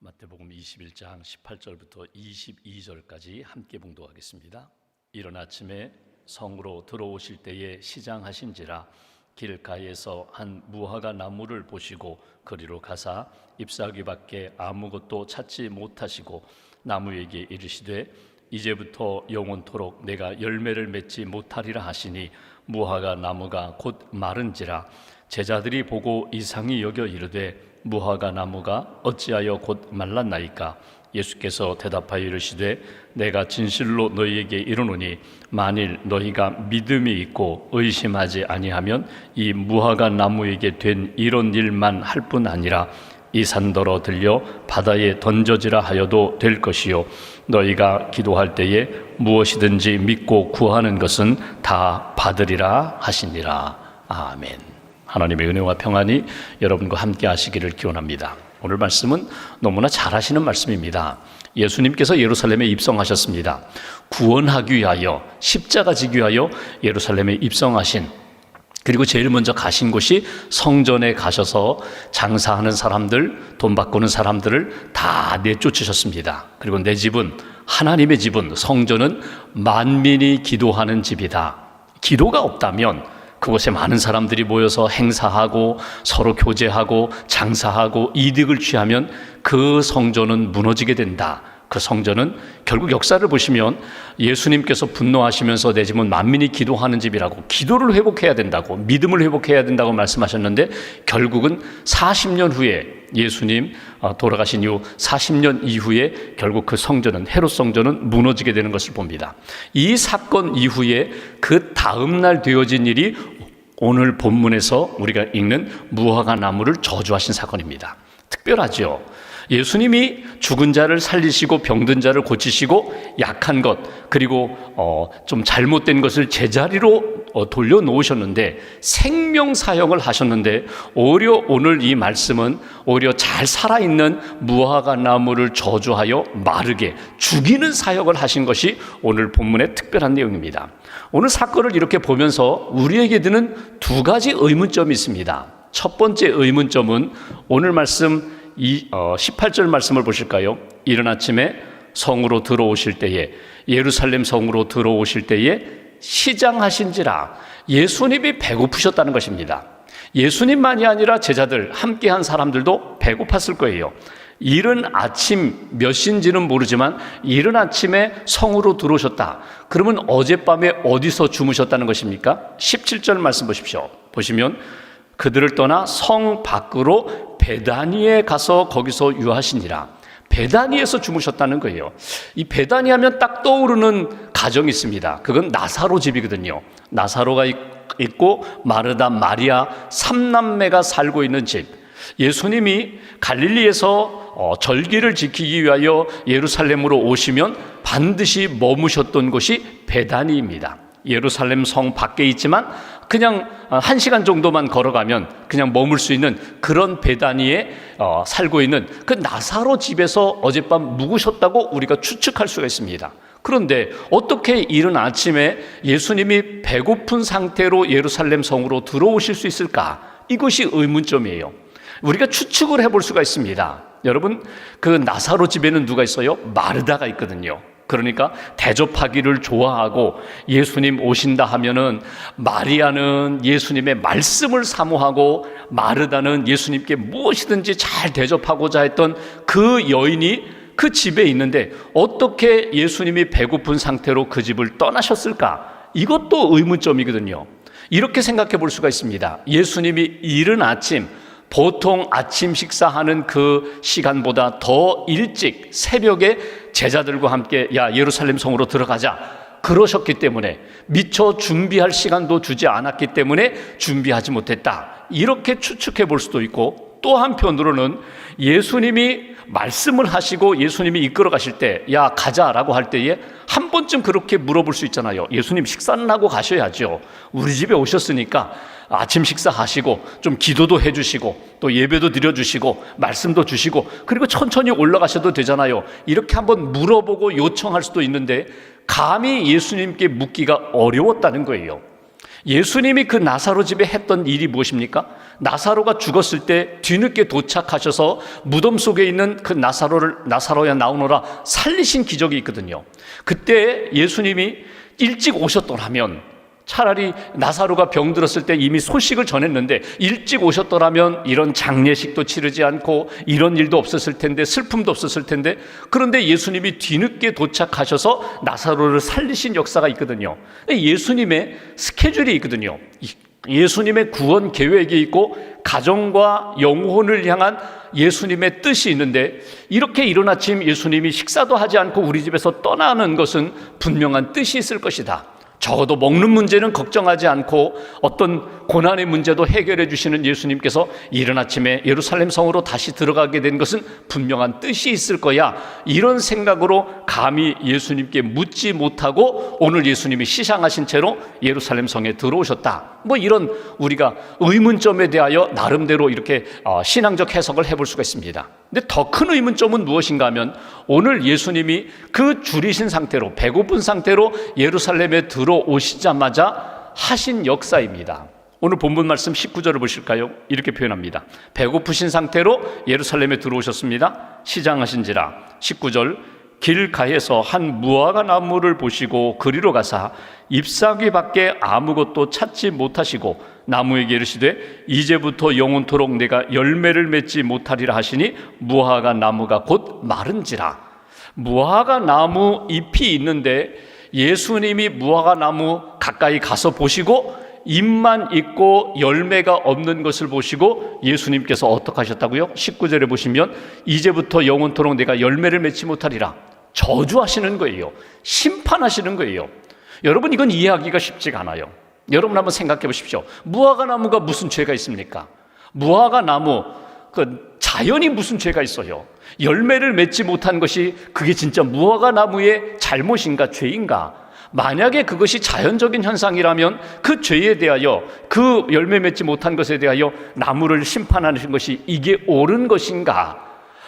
마태복음 21장 18절부터 22절까지 함께 봉독하겠습니다. 이른 아침에 성으로 들어오실 때에 시장하신지라 길가에서 한 무화과 나무를 보시고 그리로 가사 잎사귀 밖에 아무것도 찾지 못하시고 나무에게 이르시되 이제부터 영원토록 내가 열매를 맺지 못하리라 하시니 무화과 나무가 곧 마른지라. 제자들이 보고 이상히 여겨 이르되 무화과 나무가 어찌하여 곧 말랐나이까? 예수께서 대답하여 이르시되 내가 진실로 너희에게 이르노니 만일 너희가 믿음이 있고 의심하지 아니하면 이 무화과 나무에게 된 이런 일만 할 뿐 아니라 이 산더러 들려 바다에 던져지라 하여도 될 것이요 너희가 기도할 때에 무엇이든지 믿고 구하는 것은 다 받으리라 하시니라. 아멘. 하나님의 은혜와 평안이 여러분과 함께 하시기를 기원합니다. 오늘 말씀은 너무나 잘 하시는 말씀입니다. 예수님께서 예루살렘에 입성하셨습니다. 구원하기 위하여, 십자가 지기 위하여 예루살렘에 입성하신, 그리고 제일 먼저 가신 곳이 성전에 가셔서 장사하는 사람들, 돈 바꾸는 사람들을 다 내쫓으셨습니다. 그리고 내 집은, 하나님의 집은, 성전은 만민이 기도하는 집이다. 기도가 없다면 그곳에 많은 사람들이 모여서 행사하고 서로 교제하고 장사하고 이득을 취하면 그 성전은 무너지게 된다. 그 성전은 결국 역사를 보시면 예수님께서 분노하시면서 내 집은 만민이 기도하는 집이라고, 기도를 회복해야 된다고, 믿음을 회복해야 된다고 말씀하셨는데 결국은 40년 후에 예수님 돌아가신 이후 40년 이후에 결국 그 성전은, 헤롯 성전은 무너지게 되는 것을 봅니다. 이 사건 이후에 그 다음 날 되어진 일이 오늘 본문에서 우리가 읽는 무화과 나무를 저주하신 사건입니다. 특별하죠. 예수님이 죽은 자를 살리시고 병든 자를 고치시고 약한 것, 그리고 좀 잘못된 것을 제자리로 돌려놓으셨는데 생명 사역을 하셨는데, 오히려 오늘 이 말씀은 오히려 잘 살아있는 무화과 나무를 저주하여 마르게 죽이는 사역을 하신 것이 오늘 본문의 특별한 내용입니다. 오늘 사건을 이렇게 보면서 우리에게 드는 두 가지 의문점이 있습니다. 첫 번째 의문점은 오늘 말씀 18절 말씀을 보실까요? 이른 아침에 성으로 들어오실 때에, 예루살렘 성으로 들어오실 때에 시장하신지라. 예수님이 배고프셨다는 것입니다. 예수님만이 아니라 제자들, 함께한 사람들도 배고팠을 거예요. 이른 아침 몇 시인지는 모르지만 이른 아침에 성으로 들어오셨다. 그러면 어젯밤에 어디서 주무셨다는 것입니까? 17절 말씀 보십시오. 보시면 그들을 떠나 성 밖으로 베다니에 가서 거기서 유하시니라. 베다니에서 주무셨다는 거예요. 이 베다니 하면 딱 떠오르는 가정이 있습니다. 그건 나사로 집이거든요. 나사로가 있고 마르다, 마리아 3남매가 살고 있는 집. 예수님이 갈릴리에서 절기를 지키기 위하여 예루살렘으로 오시면 반드시 머무셨던 곳이 베다니입니다. 예루살렘 성 밖에 있지만 그냥 1시간 정도만 걸어가면 그냥 머물 수 있는 그런 베다니에 살고 있는 그 나사로 집에서 어젯밤 묵으셨다고 우리가 추측할 수가 있습니다. 그런데 어떻게 이른 아침에 예수님이 배고픈 상태로 예루살렘 성으로 들어오실 수 있을까? 이것이 의문점이에요. 우리가 추측을 해볼 수가 있습니다. 여러분, 그 나사로 집에는 누가 있어요? 마르다가 있거든요. 그러니까 대접하기를 좋아하고 예수님 오신다 하면은 마리아는 예수님의 말씀을 사모하고 마르다는 예수님께 무엇이든지 잘 대접하고자 했던 그 여인이 그 집에 있는데 어떻게 예수님이 배고픈 상태로 그 집을 떠나셨을까? 이것도 의문점이거든요. 이렇게 생각해 볼 수가 있습니다. 예수님이 이른 아침, 보통 아침 식사하는 그 시간보다 더 일찍 새벽에 제자들과 함께 예루살렘 성으로 들어가자 그러셨기 때문에, 미처 준비할 시간도 주지 않았기 때문에 준비하지 못했다, 이렇게 추측해 볼 수도 있고, 또 한편으로는 예수님이 말씀을 하시고 예수님이 이끌어 가실 때 가자라고 할 때에 한 번쯤 그렇게 물어볼 수 있잖아요. 예수님 식사는 하고 가셔야죠. 우리 집에 오셨으니까 아침 식사하시고 좀 기도도 해주시고 또 예배도 드려주시고 말씀도 주시고 그리고 천천히 올라가셔도 되잖아요. 이렇게 한번 물어보고 요청할 수도 있는데 감히 예수님께 묻기가 어려웠다는 거예요. 예수님이 그 나사로 집에 했던 일이 무엇입니까? 나사로가 죽었을 때 뒤늦게 도착하셔서 무덤 속에 있는 그 나사로야 나오너라 살리신 기적이 있거든요. 그때 예수님이 일찍 오셨더라면, 차라리 나사로가 병들었을 때 이미 소식을 전했는데 일찍 오셨더라면 이런 장례식도 치르지 않고 이런 일도 없었을 텐데, 슬픔도 없었을 텐데, 그런데 예수님이 뒤늦게 도착하셔서 나사로를 살리신 역사가 있거든요. 예수님의 스케줄이 있거든요. 예수님의 구원 계획이 있고 가정과 영혼을 향한 예수님의 뜻이 있는데, 이렇게 이른 아침 예수님이 식사도 하지 않고 우리 집에서 떠나는 것은 분명한 뜻이 있을 것이다. 적어도 먹는 문제는 걱정하지 않고 어떤 고난의 문제도 해결해 주시는 예수님께서 이른 아침에 예루살렘 성으로 다시 들어가게 된 것은 분명한 뜻이 있을 거야, 이런 생각으로 감히 예수님께 묻지 못하고 오늘 예수님이 시장하신 채로 예루살렘 성에 들어오셨다, 뭐 이런 우리가 의문점에 대하여 나름대로 이렇게 신앙적 해석을 해볼 수가 있습니다. 근데 더 큰 의문점은 무엇인가 하면, 오늘 예수님이 그 줄이신 상태로, 배고픈 상태로 예루살렘에 들어오시자마자 하신 역사입니다. 오늘 본문 말씀 19절을 보실까요? 이렇게 표현합니다. 배고프신 상태로 예루살렘에 들어오셨습니다. 시장하신지라. 19절, 길가에서 한 무화과 나무를 보시고 그리로 가사 잎사귀 밖에 아무것도 찾지 못하시고 나무에게 이르시되 이제부터 영원토록 내가 열매를 맺지 못하리라 하시니 무화과 나무가 곧 마른지라. 무화과 나무 잎이 있는데 예수님이 무화과 나무 가까이 가서 보시고 잎만 있고 열매가 없는 것을 보시고 예수님께서 어떻게 하셨다고요? 19절에 보시면 이제부터 영원토록 내가 열매를 맺지 못하리라. 저주하시는 거예요. 심판하시는 거예요. 여러분, 이건 이해하기가 쉽지가 않아요. 여러분 한번 생각해 보십시오. 무화과 나무가 무슨 죄가 있습니까? 무화과 나무, 그 자연이 무슨 죄가 있어요? 열매를 맺지 못한 것이 그게 진짜 무화과 나무의 잘못인가, 죄인가? 만약에 그것이 자연적인 현상이라면 그 죄에 대하여, 그 열매 맺지 못한 것에 대하여 나무를 심판하는 것이 이게 옳은 것인가?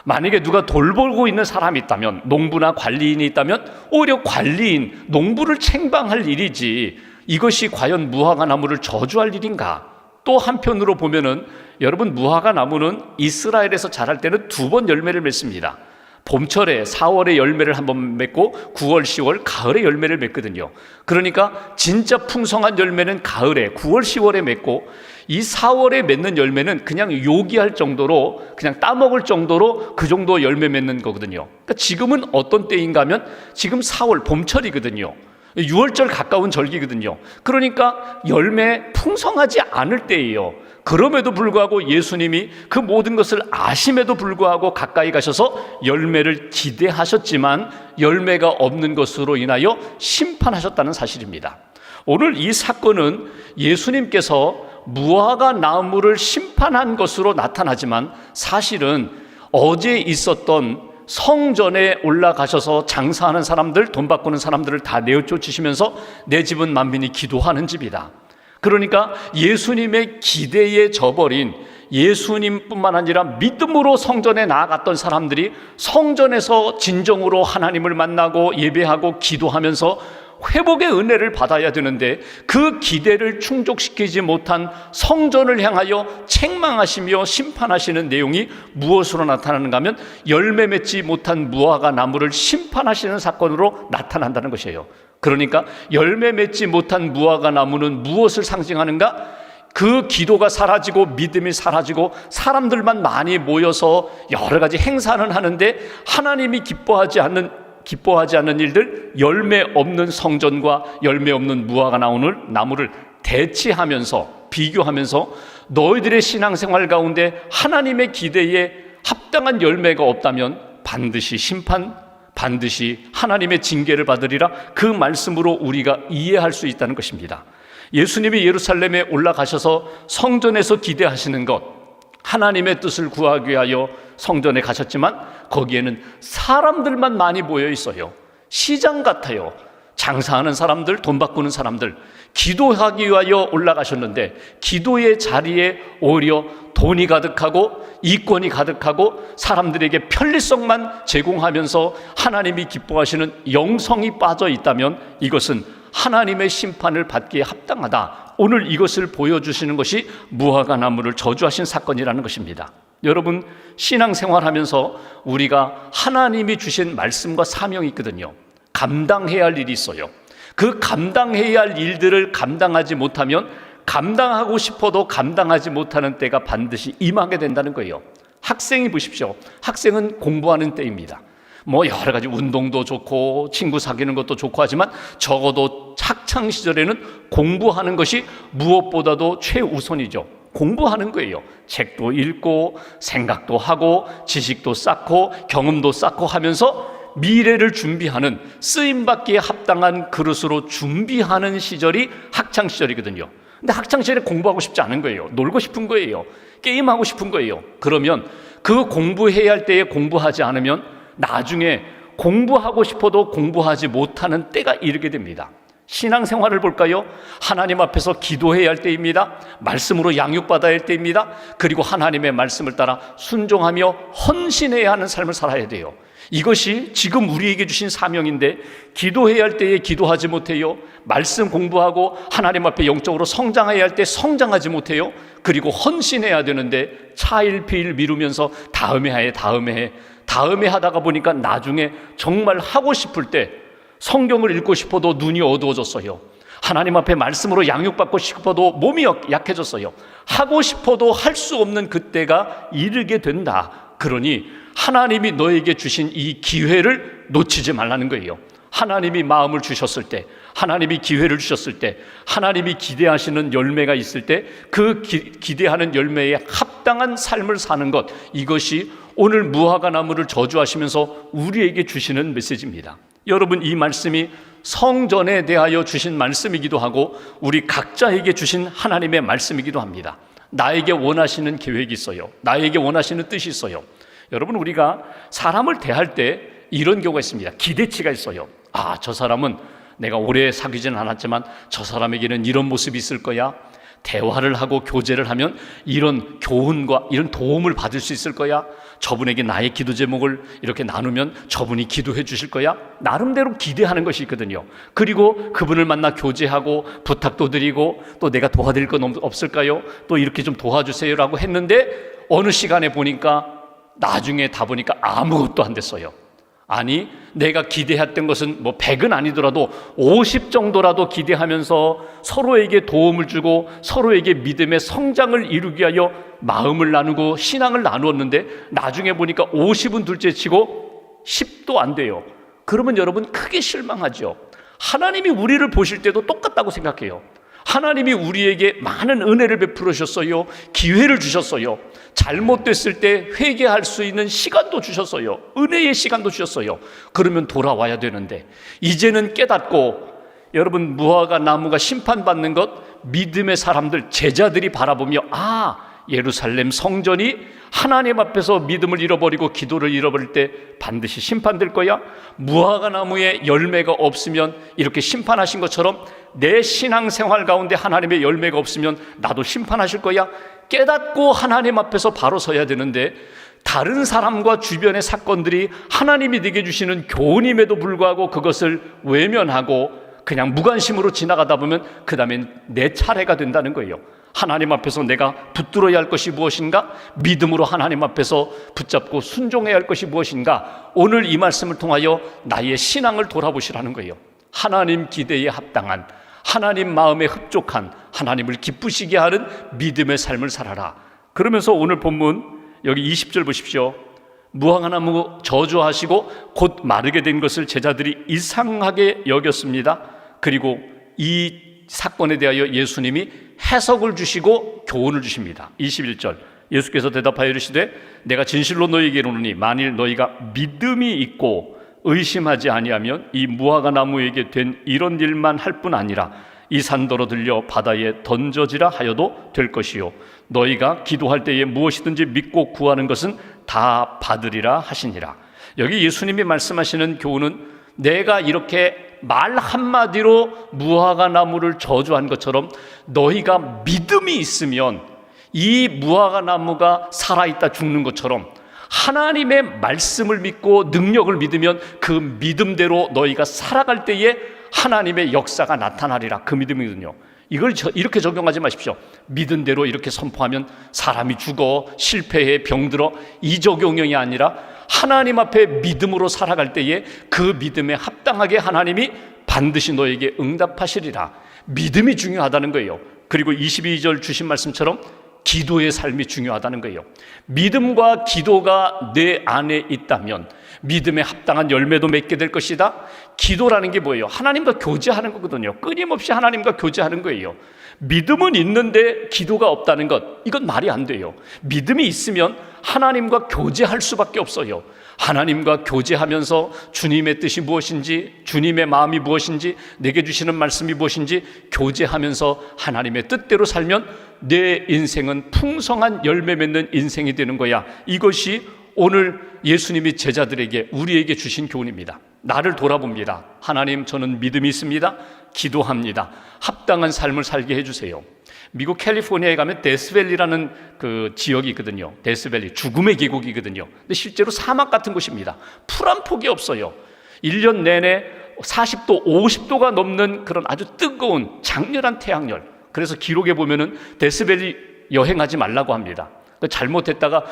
만약에 누가 돌보고 있는 사람이 있다면, 농부나 관리인이 있다면 오히려 관리인, 농부를 책망할 일이지 이것이 과연 무화과 나무를 저주할 일인가? 또 한편으로 보면은, 여러분, 무화과 나무는 이스라엘에서 자랄 때는 2번 열매를 맺습니다. 봄철에 4월에 열매를 한번 맺고 9월, 10월 가을에 열매를 맺거든요. 그러니까 진짜 풍성한 열매는 가을에 9월, 10월에 맺고, 이 4월에 맺는 열매는 그냥 요기할 정도로, 그냥 따먹을 정도로 그 정도 열매 맺는 거거든요. 그러니까 지금은 어떤 때인가 하면 지금 4월 봄철이거든요. 6월절 가까운 절기거든요. 그러니까 열매 풍성하지 않을 때예요. 그럼에도 불구하고 예수님이 그 모든 것을 아심에도 불구하고 가까이 가셔서 열매를 기대하셨지만 열매가 없는 것으로 인하여 심판하셨다는 사실입니다. 오늘 이 사건은 예수님께서 무화과 나무를 심판한 것으로 나타나지만, 사실은 어제 있었던 성전에 올라가셔서 장사하는 사람들, 돈 바꾸는 사람들을 다 내어쫓으시면서 내 집은 만민이 기도하는 집이다. 그러니까 예수님의 기대에 져버린, 예수님뿐만 아니라 믿음으로 성전에 나아갔던 사람들이 성전에서 진정으로 하나님을 만나고 예배하고 기도하면서 회복의 은혜를 받아야 되는데, 그 기대를 충족시키지 못한 성전을 향하여 책망하시며 심판하시는 내용이 무엇으로 나타나는가 하면, 열매 맺지 못한 무화과 나무를 심판하시는 사건으로 나타난다는 것이에요. 그러니까 열매 맺지 못한 무화과 나무는 무엇을 상징하는가? 그 기도가 사라지고 믿음이 사라지고 사람들만 많이 모여서 여러 가지 행사는 하는데 하나님이 기뻐하지 않는 일들, 열매 없는 성전과 열매 없는 무화과 나무를 대치하면서, 비교하면서 너희들의 신앙생활 가운데 하나님의 기대에 합당한 열매가 없다면 반드시 심판, 반드시 하나님의 징계를 받으리라, 그 말씀으로 우리가 이해할 수 있다는 것입니다. 예수님이 예루살렘에 올라가셔서 성전에서 기대하시는 것, 하나님의 뜻을 구하기 위하여 성전에 가셨지만 거기에는 사람들만 많이 모여 있어요. 시장 같아요. 장사하는 사람들, 돈 바꾸는 사람들, 기도하기 위하여 올라가셨는데 기도의 자리에 오히려 돈이 가득하고 이권이 가득하고 사람들에게 편리성만 제공하면서 하나님이 기뻐하시는 영성이 빠져 있다면 이것은 하나님의 심판을 받기에 합당하다. 오늘 이것을 보여주시는 것이 무화과 나무를 저주하신 사건이라는 것입니다. 여러분, 신앙생활하면서 우리가 하나님이 주신 말씀과 사명이 있거든요. 감당해야 할 일이 있어요. 그 감당해야 할 일들을 감당하지 못하면 감당하고 싶어도 감당하지 못하는 때가 반드시 임하게 된다는 거예요. 학생이 보십시오. 학생은 공부하는 때입니다. 여러 가지 운동도 좋고 친구 사귀는 것도 좋고 하지만 적어도 학창 시절에는 공부하는 것이 무엇보다도 최우선이죠. 공부하는 거예요. 책도 읽고 생각도 하고 지식도 쌓고 경험도 쌓고 하면서 미래를 준비하는, 쓰임받기에 합당한 그릇으로 준비하는 시절이 학창 시절이거든요. 근데 학창 시절에 공부하고 싶지 않은 거예요. 놀고 싶은 거예요. 게임하고 싶은 거예요. 그러면 그 공부해야 할 때에 공부하지 않으면 나중에 공부하고 싶어도 공부하지 못하는 때가 이르게 됩니다. 신앙생활을 볼까요? 하나님 앞에서 기도해야 할 때입니다. 말씀으로 양육받아야 할 때입니다. 그리고 하나님의 말씀을 따라 순종하며 헌신해야 하는 삶을 살아야 돼요. 이것이 지금 우리에게 주신 사명인데 기도해야 할 때에 기도하지 못해요. 말씀 공부하고 하나님 앞에 영적으로 성장해야 할 때 성장하지 못해요. 그리고 헌신해야 되는데 차일피일 미루면서 다음에 해 하다가 보니까 나중에 정말 하고 싶을 때 성경을 읽고 싶어도 눈이 어두워졌어요. 하나님 앞에 말씀으로 양육받고 싶어도 몸이 약해졌어요. 하고 싶어도 할 수 없는 그때가 이르게 된다. 그러니 하나님이 너에게 주신 이 기회를 놓치지 말라는 거예요. 하나님이 마음을 주셨을 때, 하나님이 기회를 주셨을 때, 하나님이 기대하시는 열매가 있을 때 그 기대하는 열매에 합당한 삶을 사는 것, 이것이 오늘 무화과 나무를 저주하시면서 우리에게 주시는 메시지입니다. 여러분, 이 말씀이 성전에 대하여 주신 말씀이기도 하고 우리 각자에게 주신 하나님의 말씀이기도 합니다. 나에게 원하시는 계획이 있어요. 나에게 원하시는 뜻이 있어요. 여러분, 우리가 사람을 대할 때 이런 경우가 있습니다. 기대치가 있어요. 저 사람은 내가 오래 사귀지는 않았지만 저 사람에게는 이런 모습이 있을 거야. 대화를 하고 교제를 하면 이런 교훈과 이런 도움을 받을 수 있을 거야. 저분에게 나의 기도 제목을 이렇게 나누면 저분이 기도해 주실 거야. 나름대로 기대하는 것이 있거든요. 그리고 그분을 만나 교제하고 부탁도 드리고 또 내가 도와드릴 건 없을까요? 또 이렇게 좀 도와주세요라고 했는데 어느 시간에 보니까 나중에 다 보니까 아무것도 안 됐어요. 아니, 내가 기대했던 것은 100은 아니더라도 50 정도라도 기대하면서 서로에게 도움을 주고 서로에게 믿음의 성장을 이루기 위하여 마음을 나누고 신앙을 나누었는데 나중에 보니까 50은 둘째치고 10도 안 돼요. 그러면 여러분 크게 실망하죠. 하나님이 우리를 보실 때도 똑같다고 생각해요. 하나님이 우리에게 많은 은혜를 베풀어 주셨어요. 기회를 주셨어요. 잘못됐을 때 회개할 수 있는 시간도 주셨어요. 은혜의 시간도 주셨어요. 그러면 돌아와야 되는데 이제는 깨닫고, 여러분, 무화과 나무가 심판받는 것 믿음의 사람들, 제자들이 바라보며 예루살렘 성전이 하나님 앞에서 믿음을 잃어버리고 기도를 잃어버릴 때 반드시 심판될 거야. 무화과 나무에 열매가 없으면 이렇게 심판하신 것처럼 내 신앙생활 가운데 하나님의 열매가 없으면 나도 심판하실 거야. 깨닫고 하나님 앞에서 바로 서야 되는데 다른 사람과 주변의 사건들이 하나님이 내게 주시는 교훈임에도 불구하고 그것을 외면하고 그냥 무관심으로 지나가다 보면 그 다음엔 내 차례가 된다는 거예요. 하나님 앞에서 내가 붙들어야 할 것이 무엇인가? 믿음으로 하나님 앞에서 붙잡고 순종해야 할 것이 무엇인가? 오늘 이 말씀을 통하여 나의 신앙을 돌아보시라는 거예요. 하나님 기대에 합당한, 하나님 마음에 흡족한, 하나님을 기쁘시게 하는 믿음의 삶을 살아라. 그러면서 오늘 본문 여기 20절 보십시오. 무화과 나무 저주하시고 곧 마르게 된 것을 제자들이 이상하게 여겼습니다. 그리고 이 사건에 대하여 예수님이 해석을 주시고 교훈을 주십니다. 21절 예수께서 대답하여 이르시되 내가 진실로 너희에게 이르노니 만일 너희가 믿음이 있고 의심하지 아니하면 이 무화과 나무에게 된 이런 일만 할 뿐 아니라 이 산더러 들려 바다에 던져지라 하여도 될 것이요 너희가 기도할 때에 무엇이든지 믿고 구하는 것은 다 받으리라 하시니라. 여기 예수님이 말씀하시는 교훈은 내가 이렇게 말 한마디로 무화과 나무를 저주한 것처럼 너희가 믿음이 있으면 이 무화과 나무가 살아있다 죽는 것처럼 하나님의 말씀을 믿고 능력을 믿으면 그 믿음대로 너희가 살아갈 때에 하나님의 역사가 나타나리라. 그 믿음이거든요. 이걸 이렇게 적용하지 마십시오. 믿은 대로 이렇게 선포하면 사람이 죽어, 실패해, 병들어, 이 적용이 아니라 하나님 앞에 믿음으로 살아갈 때에 그 믿음에 합당하게 하나님이 반드시 너에게 응답하시리라. 믿음이 중요하다는 거예요. 그리고 22절 주신 말씀처럼 기도의 삶이 중요하다는 거예요. 믿음과 기도가 내 안에 있다면 믿음에 합당한 열매도 맺게 될 것이다. 기도라는 게 뭐예요? 하나님과 교제하는 거거든요. 끊임없이 하나님과 교제하는 거예요. 믿음은 있는데 기도가 없다는 것, 이건 말이 안 돼요. 믿음이 있으면 하나님과 교제할 수밖에 없어요. 하나님과 교제하면서 주님의 뜻이 무엇인지, 주님의 마음이 무엇인지, 내게 주시는 말씀이 무엇인지 교제하면서 하나님의 뜻대로 살면 내 인생은 풍성한 열매 맺는 인생이 되는 거야. 이것이 오늘 예수님이 제자들에게, 우리에게 주신 교훈입니다. 나를 돌아봅니다. 하나님, 저는 믿음이 있습니다. 기도합니다. 합당한 삶을 살게 해주세요. 미국 캘리포니아에 가면 데스밸리라는 그 지역이 있거든요. 데스밸리, 죽음의 계곡이거든요. 근데 실제로 사막 같은 곳입니다. 풀 한 폭이 없어요. 1년 내내 40도, 50도가 넘는 그런 아주 뜨거운 장렬한 태양열. 그래서 기록에 보면은 데스밸리 여행하지 말라고 합니다. 잘못했다가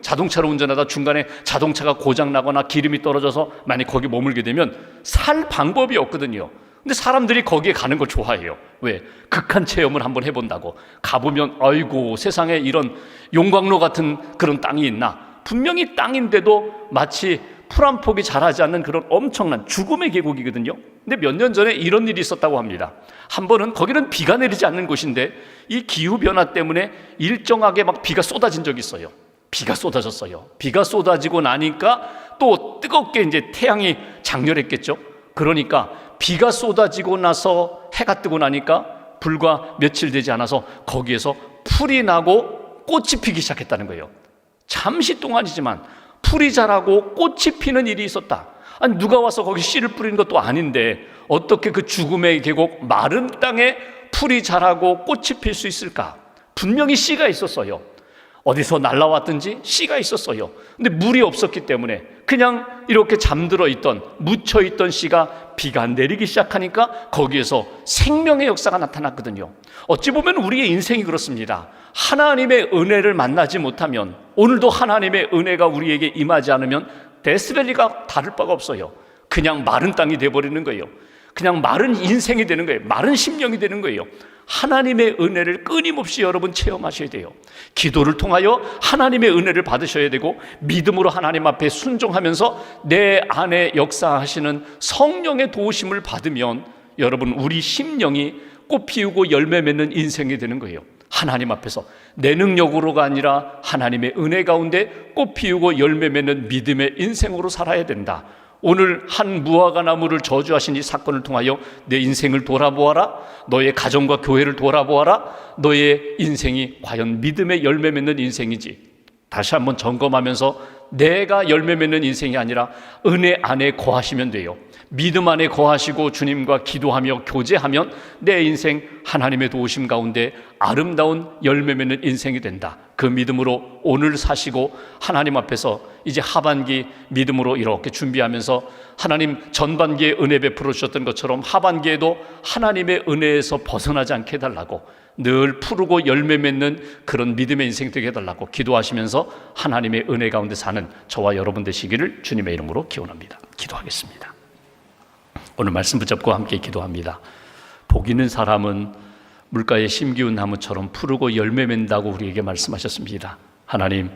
자동차로 운전하다 중간에 자동차가 고장나거나 기름이 떨어져서 만약 거기 머물게 되면 살 방법이 없거든요. 근데 사람들이 거기에 가는 걸 좋아해요. 왜? 극한 체험을 한번 해본다고. 가보면 아이고, 세상에 이런 용광로 같은 그런 땅이 있나. 분명히 땅인데도 마치 풀 한 폭이 자라지 않는 그런 엄청난 죽음의 계곡이거든요. 근데 몇 년 전에 이런 일이 있었다고 합니다. 한 번은 거기는 비가 내리지 않는 곳인데 이 기후변화 때문에 일정하게 막 비가 쏟아진 적이 있어요. 비가 쏟아졌어요. 비가 쏟아지고 나니까 또 뜨겁게 이제 태양이 장렬했겠죠. 그러니까 비가 쏟아지고 나서 해가 뜨고 나니까 불과 며칠 되지 않아서 거기에서 풀이 나고 꽃이 피기 시작했다는 거예요. 잠시 동안이지만 풀이 자라고 꽃이 피는 일이 있었다. 아니, 누가 와서 거기 씨를 뿌리는 것도 아닌데 어떻게 그 죽음의 계곡 마른 땅에 풀이 자라고 꽃이 필 수 있을까? 분명히 씨가 있었어요. 어디서 날라왔든지 씨가 있었어요. 근데 물이 없었기 때문에 그냥 이렇게 잠들어 있던, 묻혀 있던 씨가 비가 내리기 시작하니까 거기에서 생명의 역사가 나타났거든요. 어찌 보면 우리의 인생이 그렇습니다. 하나님의 은혜를 만나지 못하면, 오늘도 하나님의 은혜가 우리에게 임하지 않으면 데스밸리가 다를 바가 없어요. 그냥 마른 땅이 돼버리는 거예요. 그냥 마른 인생이 되는 거예요. 마른 심령이 되는 거예요. 하나님의 은혜를 끊임없이 여러분 체험하셔야 돼요. 기도를 통하여 하나님의 은혜를 받으셔야 되고, 믿음으로 하나님 앞에 순종하면서 내 안에 역사하시는 성령의 도우심을 받으면 여러분, 우리 심령이 꽃 피우고 열매 맺는 인생이 되는 거예요. 하나님 앞에서 내 능력으로가 아니라 하나님의 은혜 가운데 꽃 피우고 열매 맺는 믿음의 인생으로 살아야 된다. 오늘 한 무화과 나무를 저주하신 이 사건을 통하여 내 인생을 돌아보아라. 너의 가정과 교회를 돌아보아라. 너의 인생이 과연 믿음의 열매 맺는 인생이지, 다시 한번 점검하면서 내가 열매 맺는 인생이 아니라 은혜 안에 거하시면 돼요. 믿음 안에 거하시고 주님과 기도하며 교제하면 내 인생 하나님의 도우심 가운데 아름다운 열매 맺는 인생이 된다. 그 믿음으로 오늘 사시고 하나님 앞에서 이제 하반기 믿음으로 이렇게 준비하면서 하나님 전반기에 은혜 베풀어 주셨던 것처럼 하반기에도 하나님의 은혜에서 벗어나지 않게 해달라고, 늘 푸르고 열매 맺는 그런 믿음의 인생 되게 해달라고 기도하시면서 하나님의 은혜 가운데 사는 저와 여러분 되시기를 주님의 이름으로 기원합니다. 기도하겠습니다. 오늘 말씀 붙잡고 함께 기도합니다. 복 있는 사람은 물가에 심기운 나무처럼 푸르고 열매 맺는다고 우리에게 말씀하셨습니다. 하나님,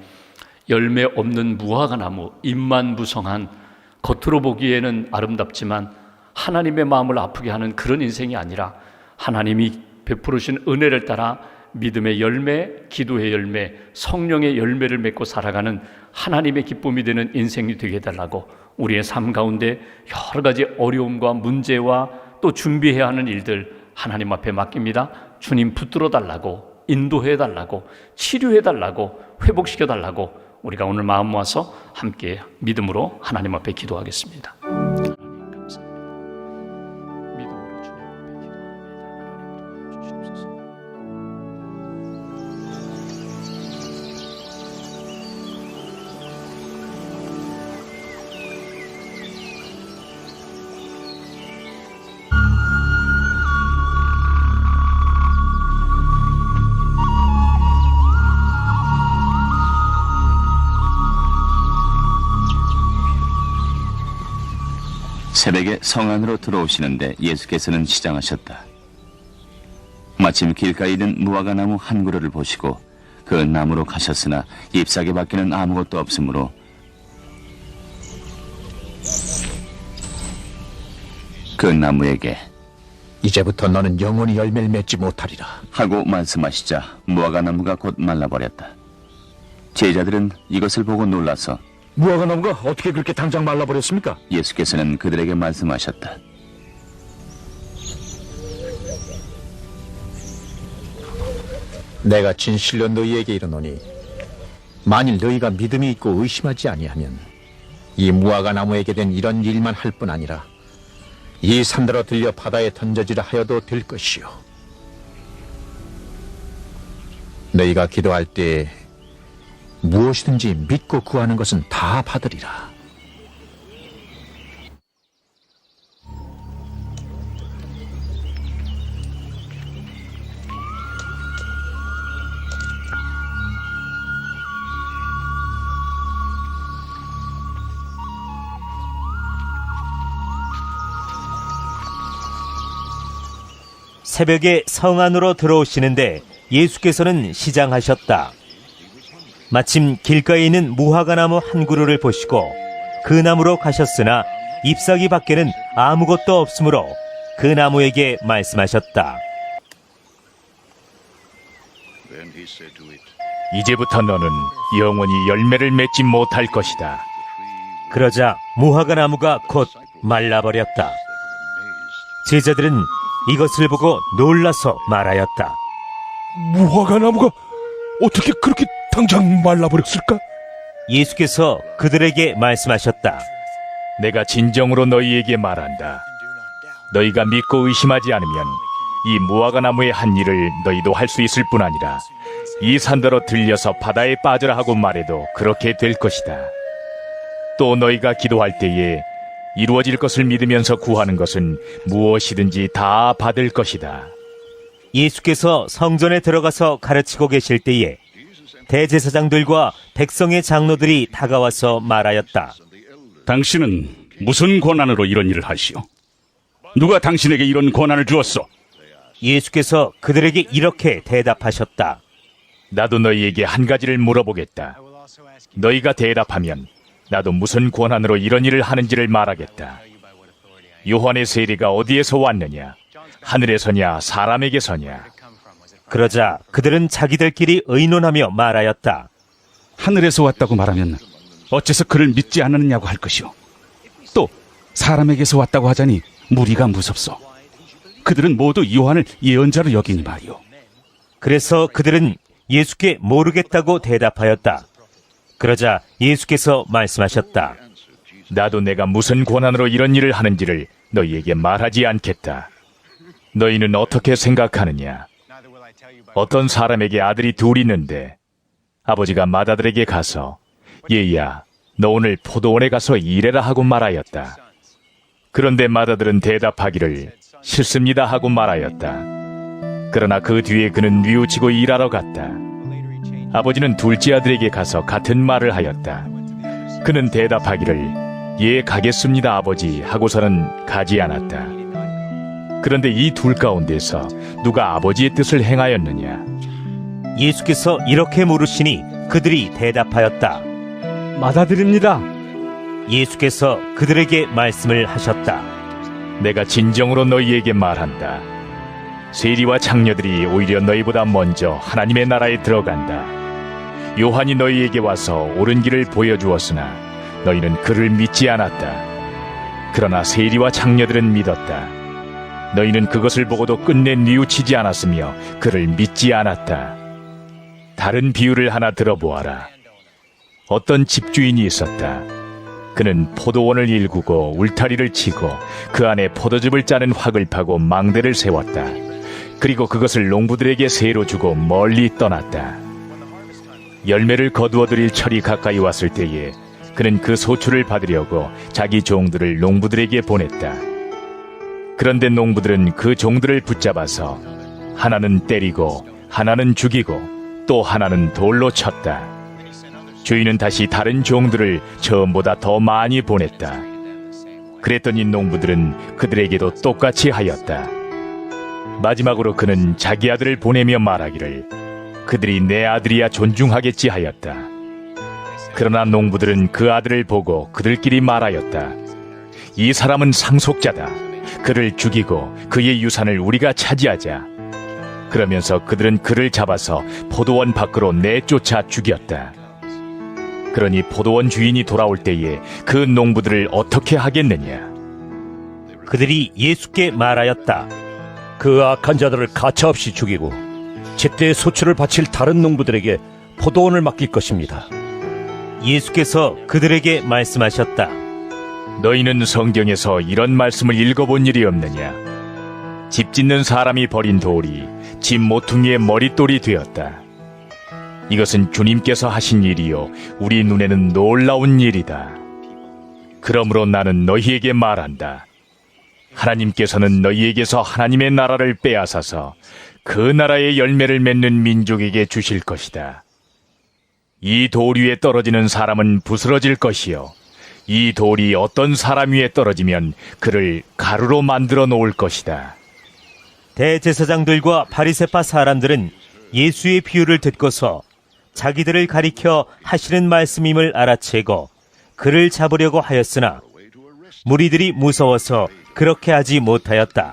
열매 없는 무화과 나무, 잎만 무성한, 겉으로 보기에는 아름답지만 하나님의 마음을 아프게 하는 그런 인생이 아니라 하나님이 베풀으신 은혜를 따라 믿음의 열매, 기도의 열매, 성령의 열매를 맺고 살아가는 하나님의 기쁨이 되는 인생이 되게 해달라고, 우리의 삶 가운데 여러 가지 어려움과 문제와 또 준비해야 하는 일들 하나님 앞에 맡깁니다. 주님 붙들어 달라고, 인도해 달라고, 치료해 달라고, 회복시켜 달라고 우리가 오늘 마음 모아서 함께 믿음으로 하나님 앞에 기도하겠습니다. 새벽에 성 안으로 들어오시는데 예수께서는 시장하셨다. 마침 길가에 있는 무화과 나무 한 그루를 보시고 그 나무로 가셨으나 잎사귀 밖에는 아무것도 없으므로 그 나무에게 이제부터 너는 영원히 열매를 맺지 못하리라. 하고 말씀하시자 무화과 나무가 곧 말라버렸다. 제자들은 이것을 보고 놀라서 무화과 나무가 어떻게 그렇게 당장 말라버렸습니까? 예수께서는 그들에게 말씀하셨다. 내가 진실로 너희에게 이르노니 만일 너희가 믿음이 있고 의심하지 아니하면 이 무화과 나무에게 된 이런 일만 할 뿐 아니라 이 산더러 들려 바다에 던져지라 하여도 될 것이요. 너희가 기도할 때 무엇이든지 믿고 구하는 것은 다 받으리라. 새벽에 성 안으로 들어오시는데 예수께서는 시장하셨다. 마침 길가에 있는 무화과 나무 한 그루를 보시고 그 나무로 가셨으나 잎사귀 밖에는 아무것도 없으므로 그 나무에게 말씀하셨다. 이제부터 너는 영원히 열매를 맺지 못할 것이다. 그러자 무화과 나무가 곧 말라버렸다. 제자들은 이것을 보고 놀라서 말하였다. 무화과 나무가 어떻게 그렇게 당장 말라버렸을까? 예수께서 그들에게 말씀하셨다. 내가 진정으로 너희에게 말한다. 너희가 믿고 의심하지 않으면 이 무화과 나무의 한 일을 너희도 할 수 있을 뿐 아니라 이 산더러 들려서 바다에 빠져라 하고 말해도 그렇게 될 것이다. 또 너희가 기도할 때에 이루어질 것을 믿으면서 구하는 것은 무엇이든지 다 받을 것이다. 예수께서 성전에 들어가서 가르치고 계실 때에 대제사장들과 백성의 장로들이 다가와서 말하였다. 당신은 무슨 권한으로 이런 일을 하시오? 누가 당신에게 이런 권한을 주었소? 예수께서 그들에게 이렇게 대답하셨다. 나도 너희에게 한 가지를 물어보겠다. 너희가 대답하면 나도 무슨 권한으로 이런 일을 하는지를 말하겠다. 요한의 세례가 어디에서 왔느냐? 하늘에서냐 사람에게서냐? 그러자 그들은 자기들끼리 의논하며 말하였다. 하늘에서 왔다고 말하면 어째서 그를 믿지 않느냐고 할 것이오. 또 사람에게서 왔다고 하자니 무리가 무섭소. 그들은 모두 요한을 예언자로 여기니 말이오. 그래서 그들은 예수께 모르겠다고 대답하였다. 그러자 예수께서 말씀하셨다. 나도 내가 무슨 권한으로 이런 일을 하는지를 너희에게 말하지 않겠다. 너희는 어떻게 생각하느냐? 어떤 사람에게 아들이 둘 있는데 아버지가 맏아들에게 가서 얘야, 너 오늘 포도원에 가서 일해라 하고 말하였다. 그런데 맏아들은 대답하기를 싫습니다 하고 말하였다. 그러나 그 뒤에 그는 뉘우치고 일하러 갔다. 아버지는 둘째 아들에게 가서 같은 말을 하였다. 그는 대답하기를 예, 가겠습니다 아버지 하고서는 가지 않았다. 그런데 이 둘 가운데서 누가 아버지의 뜻을 행하였느냐? 예수께서 이렇게 물으시니 그들이 대답하였다. 맏아들입니다. 예수께서 그들에게 말씀을 하셨다. 내가 진정으로 너희에게 말한다. 세리와 창녀들이 오히려 너희보다 먼저 하나님의 나라에 들어간다. 요한이 너희에게 와서 옳은 길을 보여주었으나 너희는 그를 믿지 않았다. 그러나 세리와 창녀들은 믿었다. 너희는 그것을 보고도 끝내 뉘우치지 않았으며 그를 믿지 않았다. 다른 비유를 하나 들어보아라. 어떤 집주인이 있었다. 그는 포도원을 일구고 울타리를 치고 그 안에 포도즙을 짜는 확을 파고 망대를 세웠다. 그리고 그것을 농부들에게 세로 주고 멀리 떠났다. 열매를 거두어 들일 철이 가까이 왔을 때에 그는 그 소출을 받으려고 자기 종들을 농부들에게 보냈다. 그런데 농부들은 그 종들을 붙잡아서 하나는 때리고 하나는 죽이고 또 하나는 돌로 쳤다. 주인은 다시 다른 종들을 처음보다 더 많이 보냈다. 그랬더니 농부들은 그들에게도 똑같이 하였다. 마지막으로 그는 자기 아들을 보내며 말하기를 그들이 내 아들이야 존중하겠지 하였다. 그러나 농부들은 그 아들을 보고 그들끼리 말하였다. 이 사람은 상속자다. 그를 죽이고 그의 유산을 우리가 차지하자. 그러면서 그들은 그를 잡아서 포도원 밖으로 내쫓아 죽였다. 그러니 포도원 주인이 돌아올 때에 그 농부들을 어떻게 하겠느냐? 그들이 예수께 말하였다. 그 악한 자들을 가차없이 죽이고 제때 소출을 바칠 다른 농부들에게 포도원을 맡길 것입니다. 예수께서 그들에게 말씀하셨다. 너희는 성경에서 이런 말씀을 읽어본 일이 없느냐? 집 짓는 사람이 버린 돌이 집 모퉁이의 머릿돌이 되었다. 이것은 주님께서 하신 일이요 우리 눈에는 놀라운 일이다. 그러므로 나는 너희에게 말한다. 하나님께서는 너희에게서 하나님의 나라를 빼앗아서 그 나라의 열매를 맺는 민족에게 주실 것이다. 이 돌 위에 떨어지는 사람은 부스러질 것이요 이 돌이 어떤 사람 위에 떨어지면 그를 가루로 만들어 놓을 것이다. 대제사장들과 바리새파 사람들은 예수의 비유를 듣고서 자기들을 가리켜 하시는 말씀임을 알아채고 그를 잡으려고 하였으나 무리들이 무서워서 그렇게 하지 못하였다.